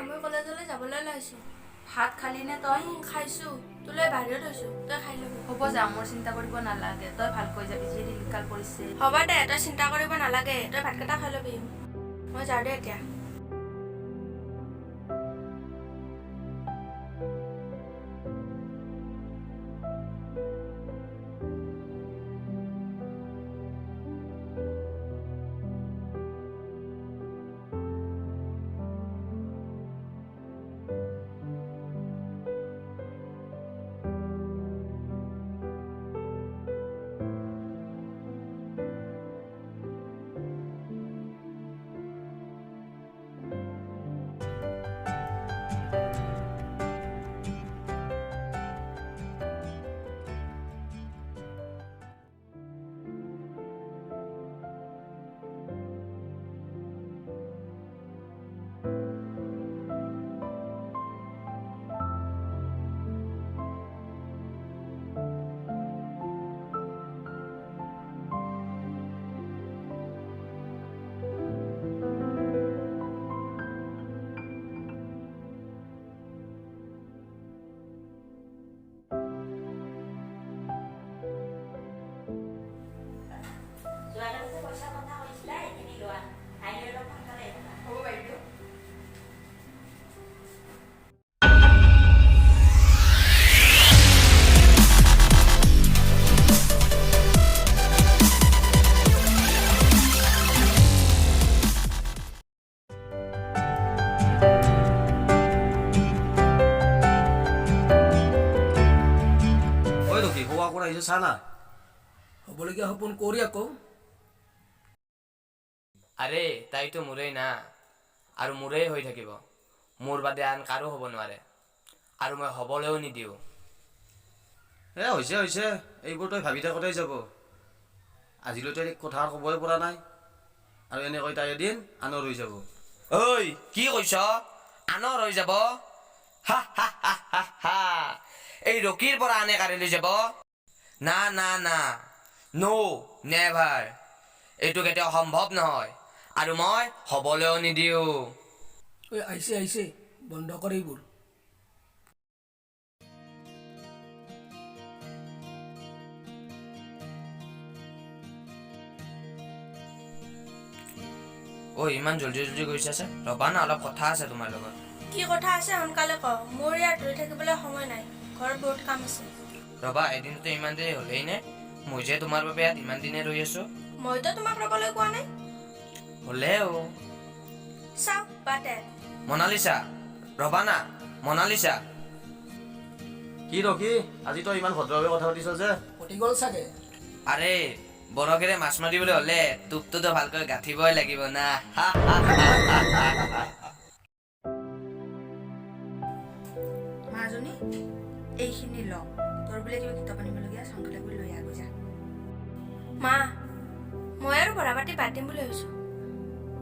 মই কলেজলৈ যাবলৈ ওলাইছোঁ। ভাত খালি নে তই? খাইছোঁ। তোলৈ বাহিৰত হৈছোঁ, তই খাই ল'বি। হ'ব যা, মোৰ চিন্তা কৰিব নালাগে, তই ভালকৈ যাবি, যি দিনকাল পৰিছে। হ'ব দে, তই চিন্তা কৰিব নালাগে, তই ভাতকেইটা খাই ল'বি। মই যাওঁ দে এতিয়া। চানা হ'বলগীয়া সপোন কৰি আকৌ আৰে তাইতো মোৰেই না, আৰু মোৰেই হৈ থাকিব। মোৰ বাদে আন কাৰো হ'ব নোৱাৰে, আৰু মই হ'বলৈও নিদিওঁ। হৈছে হৈছে, এইবোৰ তই ভাবি থাকোঁতেই যাব। আজিলৈ তই কথা ক'বই পৰা নাই, আৰু এনেকৈ তাই এদিন আনৰ হৈ যাব। ঐ কি কৈছ? আনৰ হৈ যাব? হা হা হা হা হা, এই ৰকীৰ পৰা আনে কাঢ়ি লৈ যাব? না না না, ন' নেভাৰ। এইটো কেতিয়াও সম্ভৱ নহয়, আৰু মই হ'বলৈও নিদিওঁ। ঐ আহিছে আহিছে, বন্ধ কৰ এইবোৰ। ঐ ইমান জলদি জলদি গৈছে আছে, ৰ'বা না, অলপ কথা আছে তোমাৰ লগত। কি কথা আছে সোনকালে ক, মোৰ ইয়াত ৰৈ থাকিবলৈ সময় নাই, ঘৰত বহুত কাম আছে। ৰ'বা, এদিনতো ইমান দেৰি হ'লেই নে? মই যে তোমাৰ বাবে ইয়াত ইমান দিনে ৰৈ আছো। মইতো তোমাক ৰ'বলৈ কোৱা নাই। হ'লেও চাওক বাদে। মনালিছা, ৰ'বা না, মনালিছা। কি ৰকি, আজি তই ইমান ভদ্ৰভাৱে কথা পাতিছ যে? পতি গ'ল চাগে। আৰে বৰশীৰে মাছ মাৰিবলৈ হ'লে টোপটোতো ভালকৈ গাঁঠিবই লাগিব না। মাজনী এইখিনি ল, তোৰ বোলে কিবা কিতাপ আনিবলগীয়া, সোনকালে গৈ লৈ আহ যা। মা, মই আৰু পঢ়া পাতি বাদ দিম বুলি ভাবিছোঁ।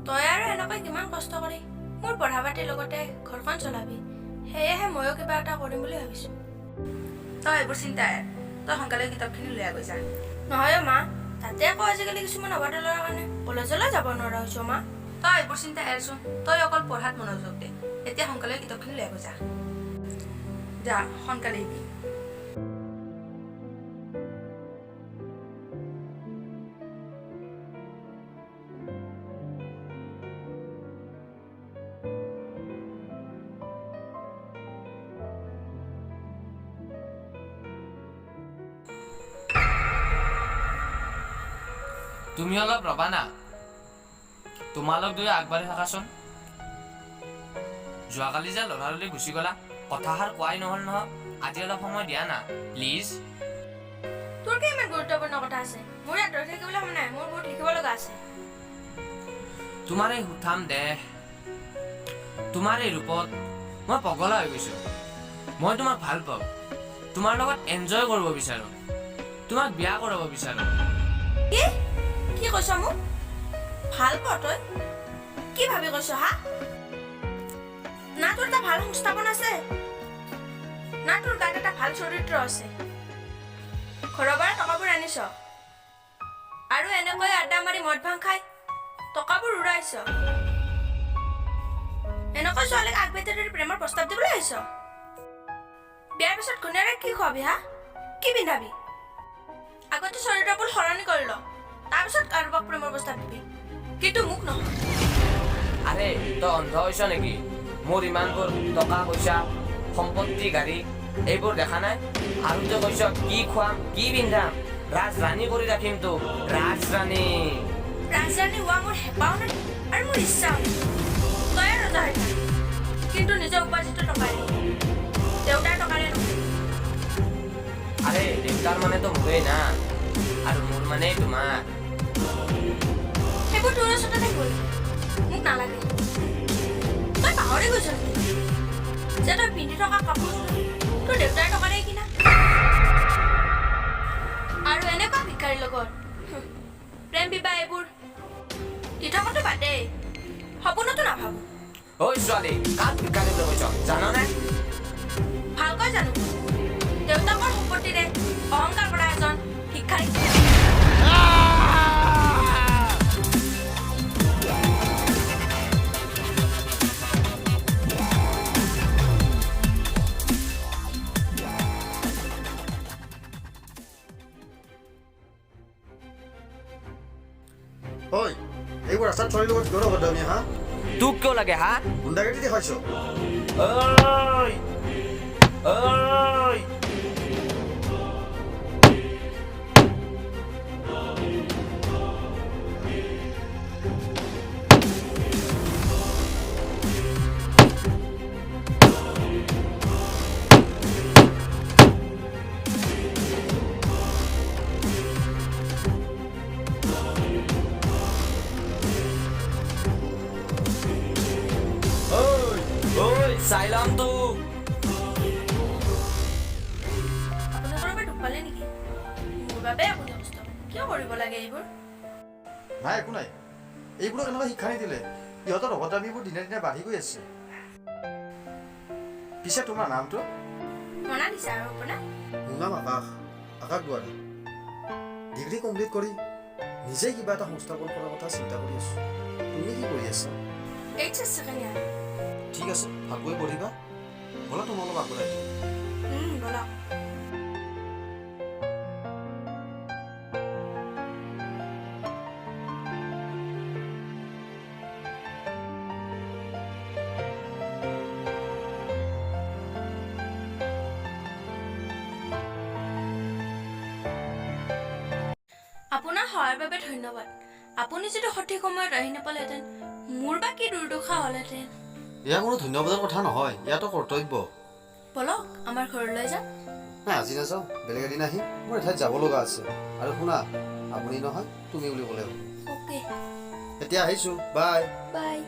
তই আৰু এনেকৈ কিমান কষ্ট কৰি মোৰ পঢ়া পাতিৰ লগতে ঘৰখন চলাবি, সেয়েহে ময়ো কিবা এটা কৰিম বুলি ভাবিছোঁ। তই এইবোৰ চিন্তাই, তই সোনকালে কিতাপখিনি লৈ আহ যা। নহয় মা, তাতে আকৌ আজিকালি কিছুমান অবাধৰ ল'ৰাৰ কাৰণে কলেজলৈ যাব নোৱাৰা হৈছোঁ মা। তই এইবোৰ চিন্তা এৰচোন, তই অকল পঢ়াত মনোযোগ দে। এতিয়া সোনকালে কিতাপখিনি লৈ আহ যা। যা সোনকালে আহিবি। তুমি অলপ ৰ'বা না, তোমালোক দুয়ো আগবাঢ়ি থাকাচোন। যোৱাকালি যে লৰালৰি গুচি গলা, কথাষাৰ কোৱাই নহ'ল নহয়। আজি অলপ সময় দিয়া না প্লিজ। তোৰ কি ইমান গুৰুত্বপূৰ্ণ কথা আছে? মোৰ ইয়াত ৰৈ থাকিবলৈ সময় নাই, মোৰ বহুত লিখিব লগা আছে। তোমাৰ এই সুঠাম দেহ, তোমাৰ এই ৰূপত মই পগলা হৈ গৈছো। মই তোমাক ভাল পাওঁ, তোমাৰ লগত এনজয় কৰিব বিচাৰো, তোমাক বিয়া কৰাব বিচাৰো। কি কৈছ মোক? ভাল পাওঁ তই? কি ভাবি কৈছ হা? না তোৰ এটা ভাল সংস্থাপন আছে, না তোৰ গাত এটা ভাল চৰিত্ৰ আছে। ঘৰৰ পৰা টকাবোৰ আনিছ, আৰু এনেকৈ আড্ডা মাৰি মদ ভাং খাই টকাবোৰ উৰাইছ। এনেকৈ ছোৱালীক আগবেটেৰি প্ৰেমৰ প্ৰস্তাৱ দিবলৈ আহিছ বিয়াৰ পিছত ঘনীয়াৰে কি খুৱাবি হা কি পিন্ধাবি আগতে চৰিত্ৰবোৰ সলনি কৰি ল তাৰপিছত কাৰোবাক প্ৰেমৰ প্ৰস্তাৱ দিবি কিন্তু মোক নহয় আৰে তই অন্ধ হৈছ নেকি মোৰ ইমানবোৰ টকা পইচা সম্পত্তি গাড়ী এইবোৰ দেখা নাই আৰু তই কৈছ কি খুৱাম কি পিন্ধাম ৰাজৰাণী কৰি ৰাখিম তোক ৰাজৰাণী হোৱা মোৰ হেঁপাও নাই আৰু মোৰ ইচ্ছাও নাই তয়ে ৰজা হৈ থাক কিন্তু নিজৰ উপাৰ্জিত টকাৰে দেউতাৰ টকাৰে নহয় আৰে দেউতাৰ মানেতো মোৰেই না আৰু মোৰ মানেই তোমাৰ সেইবোৰ তোৰ ওচৰতে থাকিব মোক নালাগে তই পাহৰি গৈছ নেকি যে তই পিন্ধি থকা কাপোৰ তোৰ দেউতাৰ টকাৰে কিনা আৰু এনেকুৱা ভিক্ষাৰীৰ লগত প্ৰেম বিবাহ এইবোৰ দি থকাটো বাদেই সপোনতো নাভাবো ঐ ছোৱালী কাক ভিক্ষা দিবলৈ কৈছ জাননে ভালকৈ জানো দেউতাকৰ সম্পত্তিৰে অহংকাৰ কৰা এজন ভিক্ষাৰী ঐ এইবোৰ ৰাস্তাত ছোৱালীৰ লগত কিয় বদনামী হা তোক কিয় লাগে হা গুণ্ডাগিৰি দেখাইছ ঐ ঐ চাইলাম তোক আপোনালোকৰ বাবে দুখ পালে নেকি মোৰ বাবে আপুনি কষ্ট কিয় কৰিব লাগে এইবোৰ নাই একো নাই এইবোৰক এনেকুৱা শিক্ষা নিদিলে ইহঁতৰ অভদ্ৰামীবোৰ দিনে দিনে বাঢ়ি গৈ আছে পিছে তোমাৰ নামটো মনা দিছে আৰু আপোনাৰ মোৰ নাম আকাশ দুৱাৰী ডিগ্ৰী কমপ্লিট কৰি নিজে কিবা এটা সংস্থাপন কৰাৰ কথা চিন্তা কৰি আছো তুমি কি কৰি আছা এইচ এছ ছেকেণ্ড ইয়াৰ ঠিক আছে ভালকৈ পঢ়িবা ব'লা তোমাৰ অলপ আগবঢ়াই দিওঁ ব'লক আপোনাৰ সহায়ৰ বাবে ধন্যবাদ আপুনি যদি সঠিক সময়ত আহি নাপালেহেঁতেন মোৰ বা কি দুৰ্দশা হ'লহেঁতেন এয়া কোনো ধন্যবাদৰ কথা নহয় ইয়াতো কৰ্তব্য ব'লক আমাৰ ঘৰলৈ যাম নাই আজি নাযাওঁ বেলেগ এদিন আহিম মোৰ এঠাইত যাব লগা আছে আৰু শুনা আপুনি নহয় তুমি বুলি ক'লে হ'ব অ'কে এতিয়া আহিছোঁ বাই বাই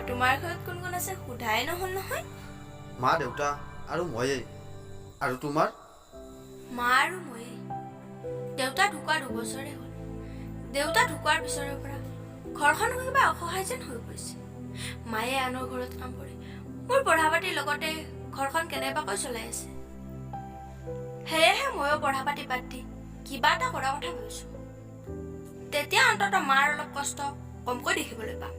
তোমাৰ ঘৰত কোন কোন আছে সোধাই নহ'ল নহয় মা দেউতা আৰু ময়েই আৰু তোমাৰ মা আৰু ময়ে দেউতা ঢুকুৱা 2 বছৰে হ'ল দেউতা ঢুকোৱাৰ পিছৰে পৰা ঘৰখন কিবা অসহায় যেন হৈ পৰিছে মায়ে আনৰ ঘৰত কাম কৰে মোৰ পঢ়া পাতিৰ লগতে ঘৰখন কেনেবাকৈ চলাই আছে সেয়েহে ময়ো পঢ়া পাতি বাদ দি কিবা এটা কৰাৰ কথা ভাবিছোঁ তেতিয়া অন্ততঃ মাৰ অলপ কষ্ট কমকৈ দেখিবলৈ পাম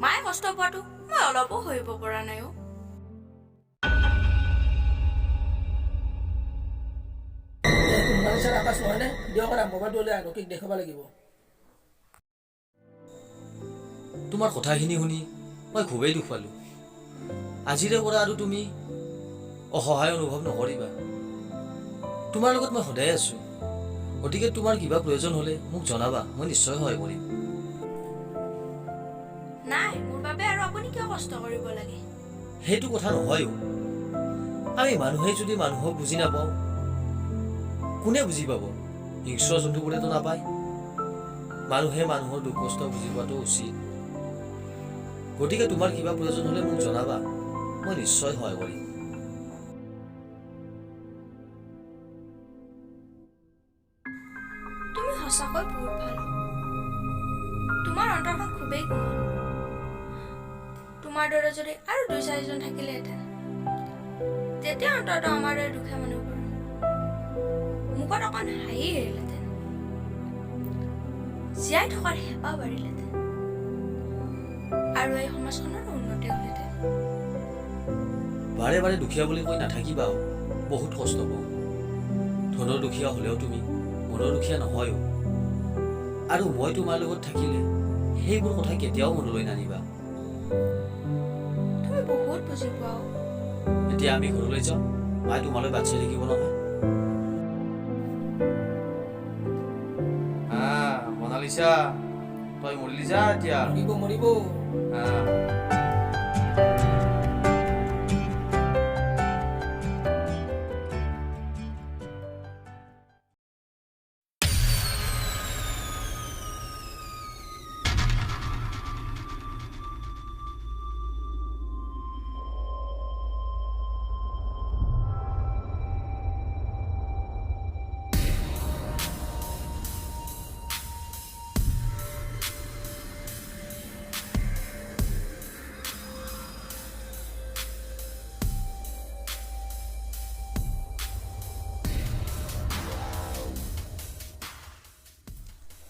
মায়ে কষ্ট পোৱাটো মই অলপো সহিব পৰা নাই তোমাৰ কথাখিনি শুনি মই খুবেই দুখ পালোঁ আজিৰে পৰা আৰু তুমি অসহায় অনুভৱ নকৰিবা তোমাৰ লগত মই সদায় আছোঁ গতিকে তোমাৰ কিবা প্ৰয়োজন হ'লে মোক জনাবা, মই নিশ্চয় সহায় কৰিম। নাই, মোৰ বাবে আৰু আপুনি কিয় কষ্ট কৰিব লাগে? সেইটো কথা নহয়ও। আমি মানুহে যদি মানুহক বুজি নাপাওঁ, কোনে বুজি পাব? হিংস্ৰ জন্তুবোৰেতো নাপায়। মানুহে মানুহৰ দুখ কষ্ট বুজি পোৱাটো উচিত। গতিকে তোমাৰ কিবা প্ৰয়োজন হ'লে মোক জনাবা, মই নিশ্চয় সহায় কৰিম। তুমি সঁচাকৈ বহুত ভাল। তোমাৰ অন্তৰখন খুবেই কোমল। তোমাৰ দৰে যদি আৰু 2-4জন থাকিলেহেঁতেন, তেতিয়া অন্তত আমাৰ দৰে দুখীয়া মানুহবোৰ মুখত অকণ হাঁহি এৰিলেহেঁতেন, জীয়াই থকাৰ হেঁপাহ বাঢ়িলেহেঁতেন, আৰু এই সমাজখনৰ উন্নতি হ'লহেঁতেন। বাৰে বাৰে দুখীয়া বুলি কৈ নাথাকিবা, বহুত কষ্ট পাওঁ। ধনৰ দুখীয়া হ'লেও তুমি মনৰ দুখীয়া নহয়ও। আৰু মই তোমাৰ লগত থাকিলে সেইবোৰ কথা কেতিয়াও মনলৈ নানিবা। তুমি বহুত বুজি পোৱা। এতিয়া আমি ঘৰলৈ যাওঁ, মায়ে তোমালৈ বাট চাই থাকিব নহয়। মনালিছা, তই মৰিলি যা এতিয়া। মৰিব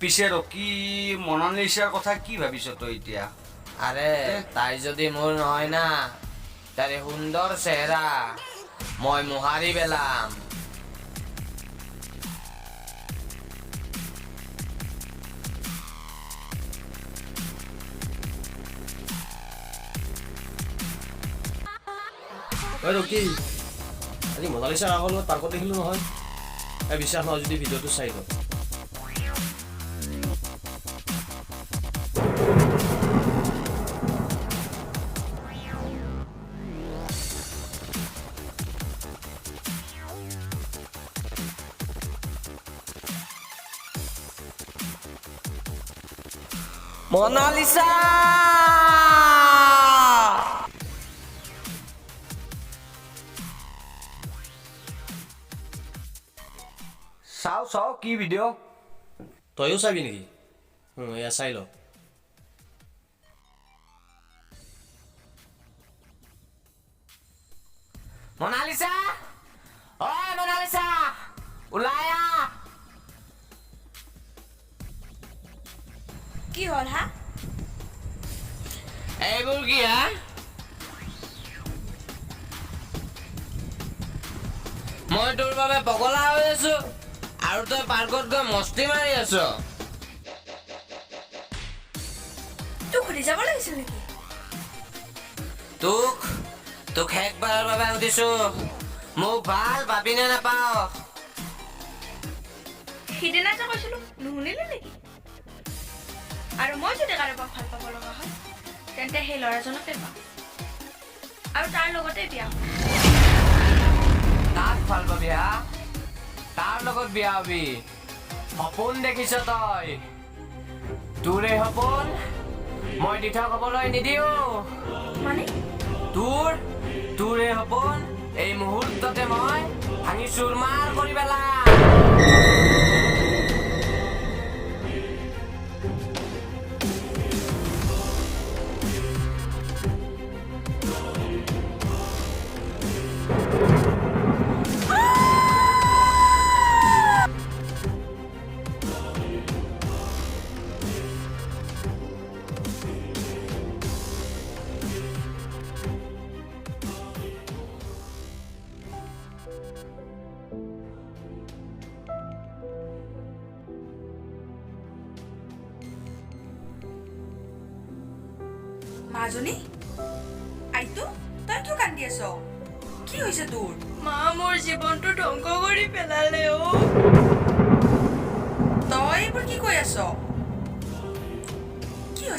পিছে ৰকি, মনালিছাৰ কথা কি ভাবিছ তই এতিয়া? আৰে তাই যদি মোৰ নহয় না, তাৰে সুন্দৰ চেহেৰা মই মোহাৰি পেলাম। ঐ ৰকি, আজি মনালিছাৰ আগৰ লগত পাৰ্কত দেখিলোঁ নহয়। বিশ্বাস নহয় যদি ভিডিঅ'টো চাই লওঁ। মনালিছা! চাও কি ভিডিঅ'? তইও চাবি নেকি? এয়া চাই ল। মনালিছা! ঐ মনালিছা! ওলাই আহ! কি হ'ল হা? এইবোৰ কি হা? মই তোৰ বাবে পগলা হৈ আছো আৰু তই পাৰ্কত গৈ মস্তি মাৰি আছ। তোক সুধি যাব লাগিছিল নেকি? তোক শেষবাৰৰ বাবে সুধিছো, মোক ভাল পাবিনে নাপাৱ? সিদিনা যে কৈছিলো, নুশুনিলি নেকি? আৰু মই যদি কাৰোবাক ভাল পাব লগা হয়, তেন্তে সেই ল'ৰাজনকে পাম আৰু তাৰ লগতে বিয়া হ'ম। তাক ভাল পাবি হা? তাৰ লগত বিয়া হবি? সপোন দেখিছ তই? তোৰে সপোন মই দিঠক হ'বলৈ নিদিও। মানে তোৰে সপোন এই মুহূৰ্ততে মই ভাঙি চুৰমাৰ কৰি পেলাম। মাজনী, আইতো তই কিয় কান্দি আছ? কি হৈছে তোৰ? মা মোৰ জীৱনটো ধ্বংস কৰি পেলালে অ'।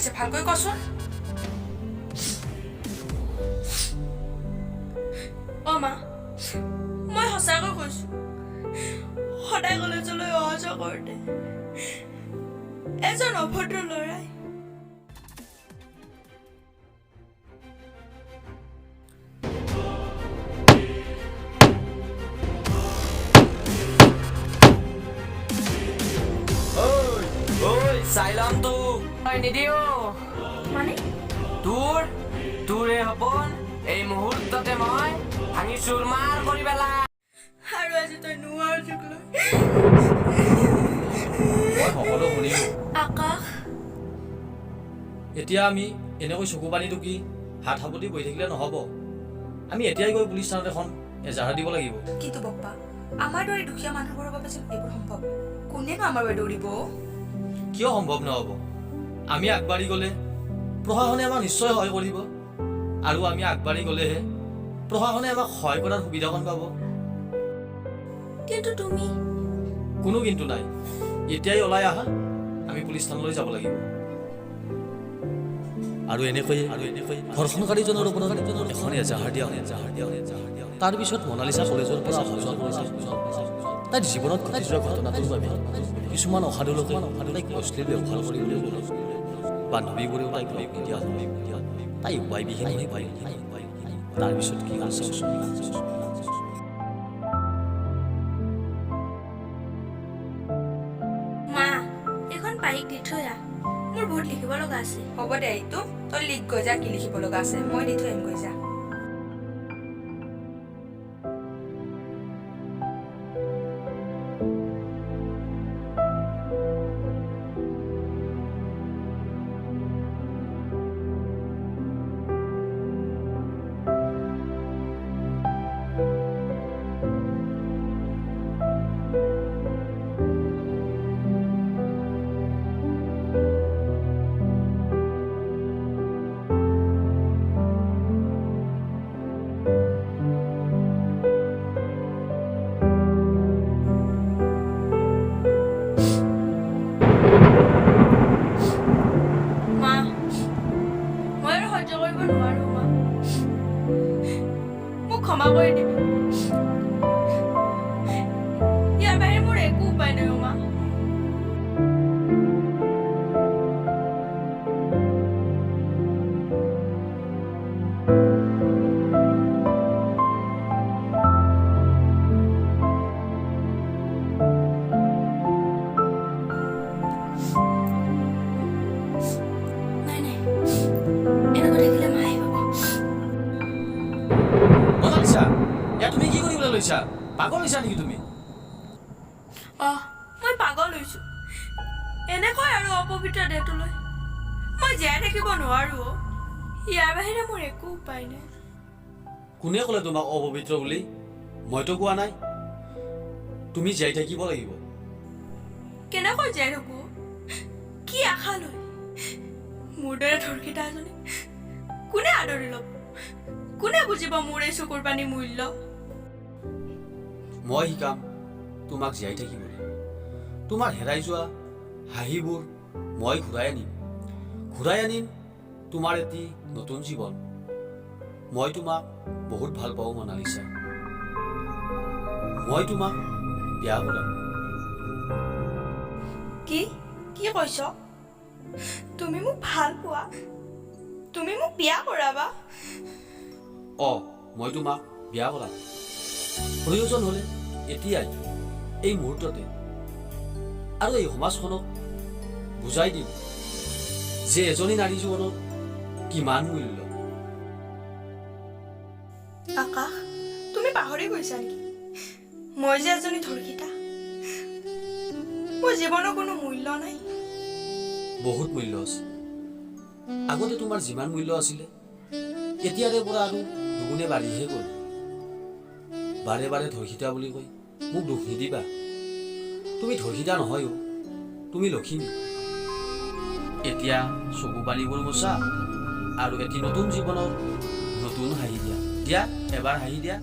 হৈছে ভালকৈ কচোন। অ মা, মই সঁচাকৈ কৈছো, সদায় কলেজলৈ অহা যোৱা কৰোঁতে এজন অভদ্ৰ ল'ৰাই চাইলম তো নিদিও মানে তোৰে সপোন এই মুহূৰ্ততে মই ভাঙি চুৰমাৰ কৰি পেলা। আৰু আজি তই নোৱাৰ যুগ লৈ মই সকলো শুনিলোঁ। আকাশ, এতিয়া আমি এনেকৈ চকু পানী টুকি হাত সাৱটি বহি থাকিলে নহ'ব। আমি এতিয়াই গৈ পুলিচ থানাত এখন এজাহাৰ দিব লাগিব। কিন্তু বপ্পা, আমাৰ দৰে দুখীয়া মানুহবোৰৰ বাবে যেন এইবোৰ সম্ভৱ? কোনেনো আমাৰ বাবে দৌৰিব? কিয় সম্ভৱ নহ'ব? আমি আগবাঢ়ি গ'লে প্ৰশাসনে আমাক নিশ্চয় সহায় কৰিব, আৰু আমি আগবাঢ়ি গ'লেহে প্ৰশাসনে আমাক সহায় কৰাৰ সুবিধাকণ পাব। কিন্তু তুমি কোনো কিন্তু নাই। এতিয়াই ওলাই আহা, আমি পুলিচ থানালৈ যাব লাগিব। আৰু এনেকৈয়ে ধৰ্ষণকাৰীজনৰ ওপৰত এখন এজাহাৰ দিয়া তাৰপিছত মনালিছা কলেজৰ পৰা অহা যোৱা কৰিছিল। তাইৰ জীৱনত ঘটি যোৱা ঘটনাটোৰ বাবে কিছুমান অসাধু লোকে তাইক অশ্লীল ব্যৱহাৰ কৰিবলৈ গ'লে বান্ধৱীবোৰেও তাইক লগ নিদিয়া হ'ল। তাই উপায়বিহীন হৈ পাই তাৰপিছত কি হ'ল? মা, এইখন পাহিক দি থৈ আহ, মোৰ বহুত লিখিব লগা আছে। হ'ব দে, এইটো তই লিখ গৈ যা, কি লিখিব লগা আছে মই দি থৈ আহিম গৈ যা। মা, মই আৰু সহ্য কৰিব নোৱাৰো। মা, মোক ক্ষমা কৰি দিবি। ইয়াৰ বাহিৰে মোৰ একো উপায় নাই। মা, নাই নাই, এনেকৈ থাকিলে মায়ে পাব। মনালিছা, ইয়াত তুমি কি কৰিবলৈ লৈছা? পাগল হৈছা নেকি তুমি? মই পাগল হৈছো। এনেকৈ আৰু অপবিত্ৰ দেহটোলৈ মই জীয়াই থাকিব নোৱাৰো। ইয়াৰ বাহিৰে মোৰ একো উপায় নাই। কোনে ক'লে তোমাক অপবিত্ৰ বুলি? মইতো কোৱা নাই। তুমি জীয়াই থাকিব লাগিব। কেনেকৈ জীয়াই থাকো? কি আশা লৈ? মোৰ দৰে ধৰ্ষিতা এজনী কোনে আদৰি ল'ব? কোনে বুজিব মোৰ এই চকুৰ পানী মূল্য? মই শিকাম তোমাক জীয়াই থাকিবলৈ। তোমাৰ হেৰাই যোৱা হাঁহিবোৰ মই ঘূৰাই আনিম তোমাৰ এটি নতুন জীৱন। মই তোমাক বহুত ভাল পাওঁ মনালিছা। মই তোমাক বিয়া কৰাম। কি কি কৈছ? তুমি মোক ভাল পোৱা? তুমি মোক বিয়া কৰাবা? মই তোমাক বিয়া কৰাম। প্ৰয়োজন হ'লে এতিয়াই, এই মুহূৰ্ততে। আৰু এই সমাজখনক বুজাই দিম যে এজনী নাৰী জীৱনত কিমান মূল্য। আকাশ, তুমি পাহৰি গৈছা নেকি? মই যে এজনী ধৰ্ষিতা। মোৰ জীৱনৰ কোনো মূল্য নাই। বহুত মূল্য আছে। আগতে তোমাৰ যিমান মূল্য আছিলে, এতিয়াৰে পৰা আৰু দুগুণে বাঢ়িহে গ'ল। বাৰে বাৰে ধৰ্ষিতা বুলি কৈ মোক দুখ নিদিবা। তুমি ধৰ্ষিতা নহয়ো, তুমি লখিমী। এতিয়া চকু পানীবোৰ মোচা আৰু এটি নতুন জীৱনৰ নতুন হাঁহি দিয়া। দিয়া, এবাৰ হাঁহি দিয়া।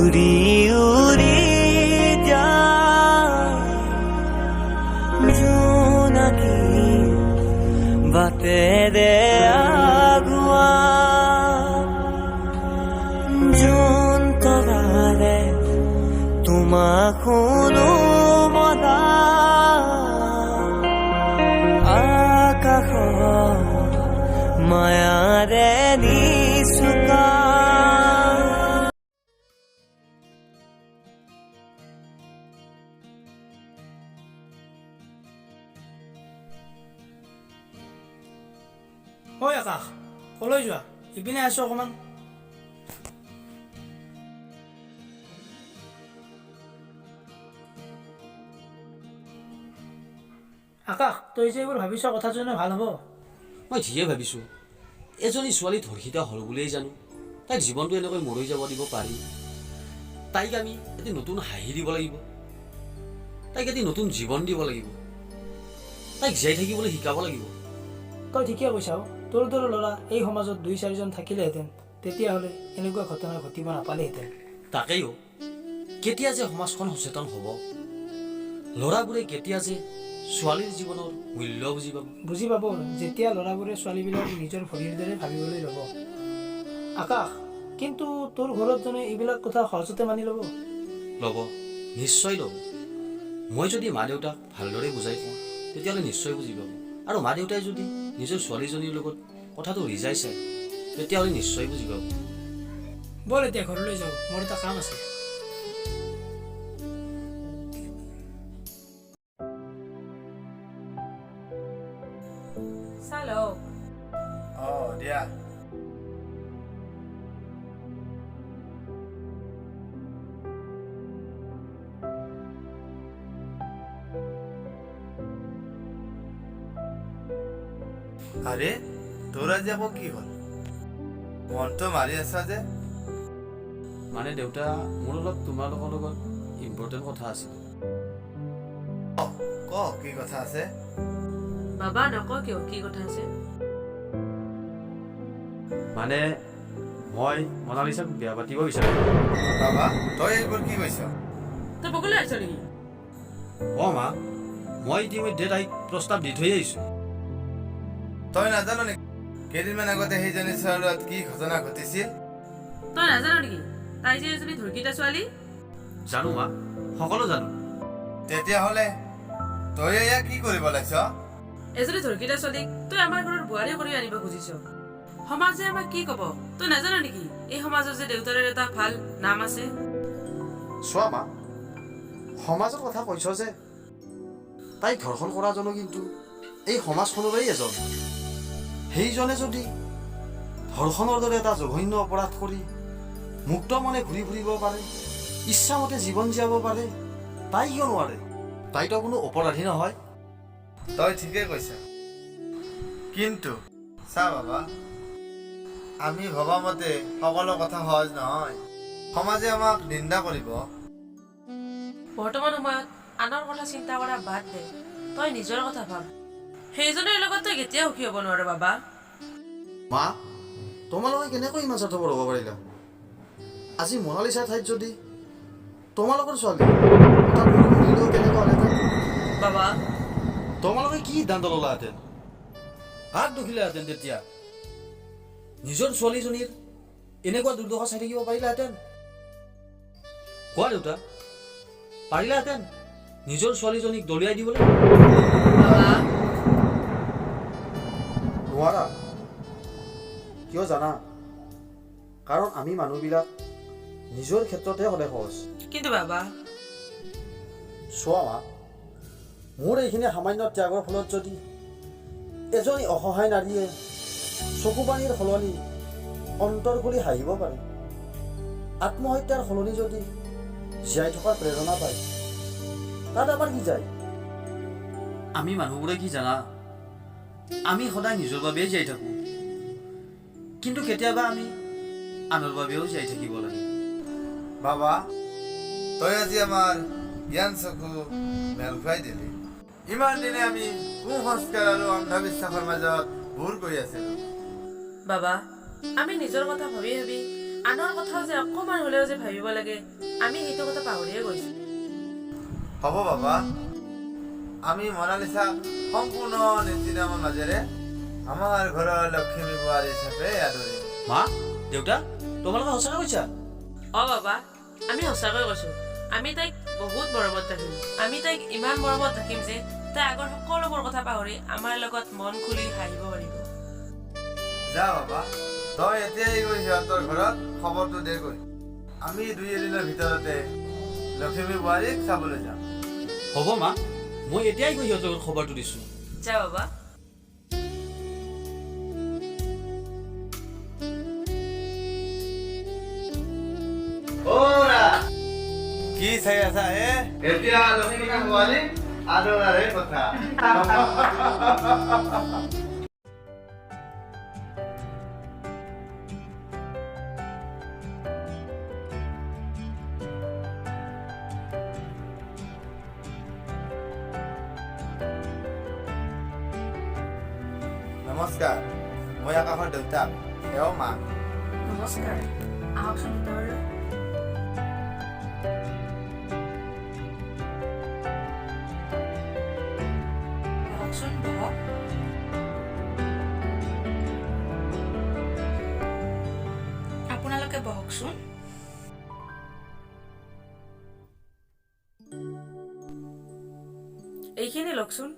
উৰি উৰি মাখনো মলা আকাশ মায়াৰে নিচুকা ঐ আকাশ কলৈ যোৱা ইপিনে আছো অকণমান আকাশ তই যে এইবোৰ ভাবিছ কথাটো জানো ভাল হ'ব মই ঠিকেই ভাবিছোঁ এজনী ছোৱালী ধৰ্ষিত হ'ল বুলিয়েই জানো তাইৰ জীৱনটো এনেকৈ মৰৈ যাব দিব পাৰি তাইক আমি এটি নতুন হাঁহি দিব লাগিব তাইক এটি নতুন জীৱন দিব লাগিব তাইক জীয়াই থাকিবলৈ শিকাব লাগিব তই ঠিকে কৈছা তোৰ দৰে ল'ৰা এই সমাজত 2-4জন থাকিলেহেঁতেন তেতিয়াহ'লে এনেকুৱা ঘটনা ঘটিব নাপালেহেঁতেন তাকেইও কেতিয়া যে সমাজখন সচেতন হ'ব ল'ৰাবোৰে কেতিয়া যে ছোৱালীৰ জীৱনৰ মূল্য বুজি পাব যেতিয়া ল'ৰাবোৰে ছোৱালীবিলাক নিজৰ ভৰিৰ দৰে ভাবিবলৈ ল'ব আকাশ কিন্তু তোৰ ঘৰত জানো এইবিলাক কথা সহজতে মানি ল'ব ল'ব নিশ্চয় ল'ব মই যদি মা দেউতাক ভালদৰে বুজাই কওঁ তেতিয়াহ'লে নিশ্চয় বুজি পাব আৰু মা দেউতাই যদি নিজৰ ছোৱালীজনীৰ লগত কথাটো ৰিজাই চায় তেতিয়াহ'লে নিশ্চয় বুজি পাব ব'ল এতিয়া ঘৰলৈ যাওঁ মোৰ এটা কাম আছে চালক দিয়া আৰে তোৰা যে আকৌ কি হ'ল মনটো মাৰি আছা যে মানে দেউতা মোৰ অলপ তোমালোকৰ লগত ইম্পৰ্টেণ্ট কথা আছিল ক কি কথা আছে বাবা নকওঁ কিয় কি কথা আছে মানে মই মনালিছাক বিয়া পাতিব বিচাৰোঁ বাবা তই এইবোৰ কি কৈছ তই বগলৈ আহিছ নেকি অঁ মা মই ইতিমধ্যে তাইক প্ৰস্তাৱ দি থৈ আহিছোঁ তই নাজানো নেকি কেইদিনমান আগতে সেইজনী ছোৱালীত কি ঘটনা ঘটিছিল তই নাজানো নেকি তাই যে এজনী ধৰ্ষিতা ছোৱালী জানো মা সকলো জানো তেতিয়াহ'লে তই এয়া কি কৰিব লাগিছ এজনী ধৰ্ষিতা ছোৱালীক তই আমাৰ ঘৰৰ বোৱাৰী কৰি আনিব খুজিছ সমাজে আমাক কি ক'ব তই নাজানো নেকি এই সমাজত যে দেউতাৰ এটা ভাল নাম আছে চোৱা মা সমাজৰ কথা কৈছ যে তাইক ধৰ্ষণ কৰাজনো কিন্তু এই সমাজখনৰেই এজন সেইজনে যদি ধৰ্ষণৰ দৰে এটা জঘন্য অপৰাধ কৰি মুক্ত মনে ঘূৰি ফুৰিব পাৰে ইচ্ছামতে জীৱন জীয়াব পাৰে তাই কিয় নোৱাৰে তাইতো কোনো অপৰাধী নহয় তই ঠিকে কৈছ কিন্তু চা বাবা আমি ভবা মতে সকলো কথা সহজ নহয় সমাজে আমাক নিন্দা কৰিব বৰ্তমান সময়ত আনৰ কথা চিন্তা কৰা বাদ দে তই নিজৰ কথা ভাব সেইজনীৰ লগত তই কেতিয়াও সুখী হ'ব নোৱাৰ বাবা মা তোমালোকে কেনেকৈ ইমান স্বাৰ্থপৰ হ'ব পাৰিলা আজি মনালিছাৰ ঠাইত যদি তোমালোকৰ ছোৱালী তাত মৰিলেও কেনেকুৱা হ'লহেঁতেন বাবা তোমালোকে কি সিদ্ধান্ত ল'লাহেঁতেন কাক দুখিলাহেঁতেন তেতিয়া নিজৰ ছোৱালীজনীৰ এনেকুৱা দুৰ্দশা চাই থাকিব পাৰিলাহেঁতেন কোৱা দেউতা পাৰিলাহেঁতেন নিজৰ ছোৱালীজনীক দলিয়াই দিবলৈ বাবা নোৱাৰা কিয় জানা কাৰণ আমি মানুহবিলাক নিজৰ ক্ষেত্ৰতহে সদায় সহজ কিন্তু বাবা চোৱা মা মোৰ এইখিনি সামান্য ত্যাগৰ ফলত যদি এজনী অসহায় নাৰীয়ে চকুপানীৰ সলনি অন্তৰ খুলি হাঁহিব পাৰে আত্মহত্যাৰ সলনি যদি জীয়াই থকাৰ প্ৰেৰণা পায় তাত আমাৰ কি যায় আমি মানুহবোৰে কি জানা আমি সদায় নিজৰ বাবেই জীয়াই থাকোঁ কিন্তু কেতিয়াবা আমি আনৰ বাবেও জীয়াই থাকিব লাগে বাবা তই আজি আমাৰ জ্ঞান চকু মেল খুৱাই দিলি ইমান দিনে আমি কুসংস্কাৰ আৰু অন্ধবিশ্বাসৰ মাজত ভুল কৰি আছিলোঁ বাবা আমি নিজৰ কথা ভাবি ভাবি আনৰ কথাও যে অকণমান হ'লেও যে ভাবিব লাগে আমি সেইটো কথা পাহৰিয়ে গৈছোঁ হ'ব বাবা আমি মনালিছাক সম্পূৰ্ণ নীতি নিয়মৰ মাজেৰে আমাৰ ঘৰৰ লক্ষ্মী বোৱাৰী হিচাপে আদৰিম মা দেউতা তোমালোকে সঁচাকৈ কৈছা বাবা আমি সঁচাকৈ কৈছোঁ আমি তাইক বহুত মৰমত ৰাখিম। আমি তাইক ইমান মৰমত ৰাখিম যে তাই আগৰ সকলোবোৰ কথা পাহৰি আমাৰ লগত মন খুলি হাঁহিব পাৰিব। যা বাবা, তই এতিয়াই গৈ সিহঁতৰ ঘৰত খবৰটো দে গৈ। আমি 2 এদিনৰ ভিতৰতে লখিমী বোৱাৰীক চাবলৈ যাম। হ'ব মা, মই এতিয়াই গৈ সিহঁতৰ ঘৰত খবৰটো দিছোঁ। যা বাবা। কি চাই আছা হে? এতিয়া লখিমী বোৱাৰী আদৰাৰে কথা। নমস্কাৰ, মই আকাশৰ দেউতাক, এওঁ মাক। নমস্কাৰ, আহকচোন ভিতৰলৈ। বহকচোন, বহক। আপোনালোকে বহকচোন। এইখিনি লওকচোন।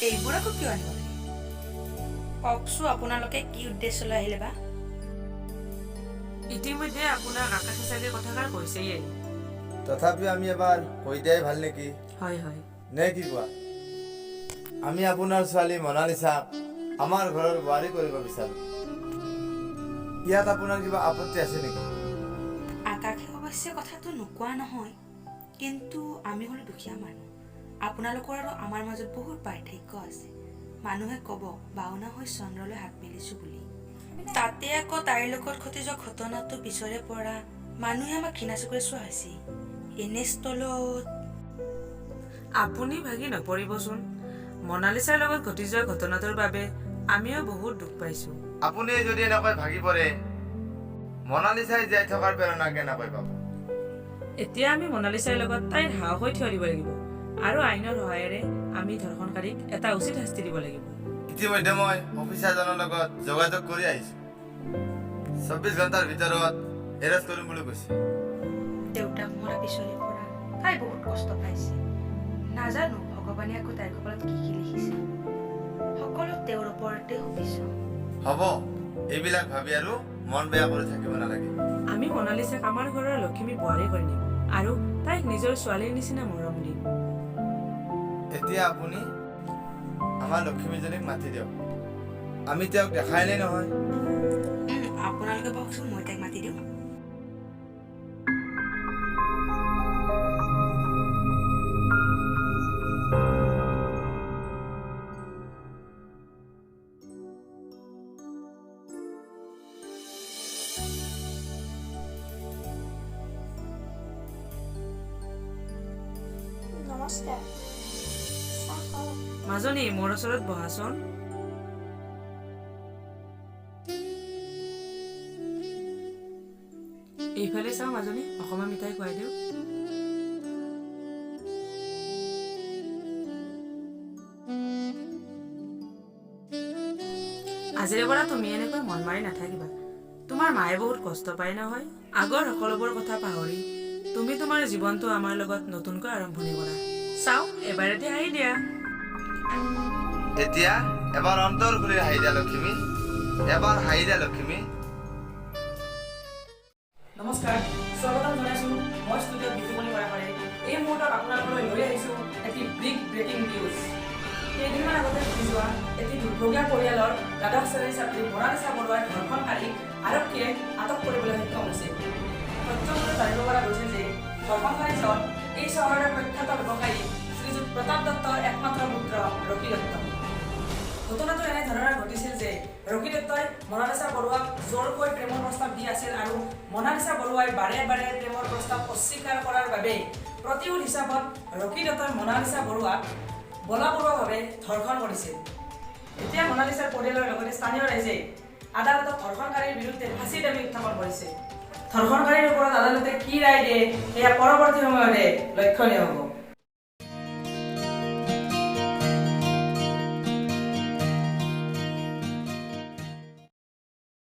এইবোৰ আকৌ কিয় আনিব লাগে? কওকচোন, আপোনালোকে কি উদ্দেশ্য লৈ আহিলে বা? ইতিমধ্যে আপোনাক আকাশে চাগে কথাষাৰ কৈছেই। তথাপিও আমি এবাৰ কৈ দিয়াই ভাল নেকি? হয় হয়। নে কি কোৱা? আমি আপোনাৰ ছোৱালী মনালিছাক আমাৰ ঘৰৰ বোৱাৰী কৰিব বিচাৰোঁ। ইয়াত আপোনাৰ কিবা আপত্তি আছে নেকি? আকাশে অৱশ্যে কথাটো নোকোৱা নহয়, কিন্তু আমি হ'লো দুখীয়া মানুহ। আপোনালোকৰ আৰু আমাৰ মাজত বহুত পাৰ্থক্য আছে। মানুহে ক'ব বাওনা হৈ চন্দ্ৰলৈ হাত মেলিছো বুলি। তাতে আকৌ তাইৰ লগত ঘটি যোৱা ঘটনাটো পিছৰে পৰা মানুহে আমাক ঘৃণা চকুৰে চোৱা হৈছে। এনে স্থলত আপুনি ভাগি নপৰিবচোন। মনালিছাৰ লগত ঘটি যোৱা ঘটনাটোৰ বাবে আমিও বহুত দুখ পাইছো। আপুনি যদি এনেকৈ ভাগি পৰে, মনালিছাই জীয়াই থকাৰ প্ৰেৰণা কেনেকৈ পাব? এতিয়া আমি মনালিছাৰ লগত তাইৰ সাহস হৈ থিয় দিব লাগিব আৰু আইনৰ সহায়েৰে আমি ধৰ্ষণকাৰীক এটা উচিত শাস্তি দিব লাগিব। ইতিমধ্যে মই অফিচাৰজনৰ লগত যোগাযোগ কৰি আহিছোঁ। 24 ঘণ্টাৰ ভিতৰত এৰেষ্ট কৰিম বুলি কৈছে। দেউতাক মৰা পিছৰে পৰা তাই বহুত কষ্ট পাইছে। নাজানো ভগৱানে আকৌ তাইৰ কপালত কি কি লিখিছে। সকলো তেওঁৰ ওপৰতে সুধিছো। হ'ব, এইবিলাক ভাবি আৰু মন বেয়া কৰি থাকিব নালাগে। আমি মনালিছাক আমাৰ ঘৰৰ লখিমী বোৱাৰী কৰি নিম আৰু তাইক নিজৰ ছোৱালীৰ নিচিনা মৰম দিম। এতিয়া আপুনি আমাৰ লক্ষ্মীজনীক মাতি দিয়ক। আমি তেওঁক দেখাই নাই নহয়। আপোনালোকে বহকচোন, মই তাইক মাতি দিওঁ। নমস্কাৰ। চাহ খাওক। মাজনী মোৰ ওচৰত বহাচোন। এইফালে চাওঁ মাজনী, অকণমান মিঠাই খুৱাই দিওঁ। আজিৰে পৰা তুমি এনেকৈ মন মাৰি নাথাকিবা। তোমাৰ মায়ে বহুত কষ্ট পায় নহয়। আগৰ সকলোবোৰ কথা পাহৰি তুমি তোমাৰ জীৱনটো আমাৰ লগত নতুনকৈ আৰম্ভণি কৰা। চাওঁ, এবাৰতে হাঁহি দিয়া। এতিয়া এবাৰ অন্তৰ খুলি হাঁহি দিয়া লক্ষ্মী, এবাৰ হাঁহি দিয়া লক্ষ্মী। নমস্কাৰ, স্বাগতম জনাইছোঁ। মই ষ্টুডিঅ'ত বিতুমণি বৰাপাৰে। এই মুহূৰ্তত আপোনালোকলৈ লৈ আহিছোঁ এটি বিগ ব্ৰেকিং নিউজ। কেইদিনমান আগতে ঘটি যোৱা এটি দুৰ্ভগীয়া পৰিয়ালৰ দ্বাদশ শ্ৰেণীৰ ছাত্ৰী মনালিছা বৰুৱাৰ ধৰ্ষণকাৰীক আৰক্ষীয়ে আটক কৰিবলৈ সক্ষম হৈছে। তথ্যমতে জানিব পৰা গৈছে যে ধৰ্ষণকাৰীজন এই চহৰৰ প্ৰখ্যাত ব্যৱসায়ী শ্ৰীযুত প্ৰতাপ দত্তৰ একমাত্ৰ পুত্ৰ ৰকি দত্ত। ঘটনাটো এনেধৰণৰ ঘটিছিল যে ৰকি দত্তই মনালিছা বৰুৱাক জোৰকৈ প্ৰেমৰ প্ৰস্তাৱ দি আছিল আৰু মনালিছা বৰুৱাই বাৰে বাৰে প্ৰেমৰ প্ৰস্তাৱ অস্বীকাৰ কৰাৰ বাবে প্ৰতিশোধ হিচাপত ৰকি দত্তই মনালিছা বৰুৱাক বলপূৰ্বকভাৱে ধৰ্ষণ কৰিছিল। এতিয়া মনালিছাৰ পৰিয়ালৰ লগতে স্থানীয় ৰাইজে আদালতত ধৰ্ষণকাৰীৰ বিৰুদ্ধে ফাঁচীৰ দাবী উত্থাপন কৰিছে। ধৰ্ষণকাৰীৰ ওপৰত আদালতে কি ৰায় দিয়ে সেয়া পৰৱৰ্তী সময়তে লক্ষণীয় হ'ব।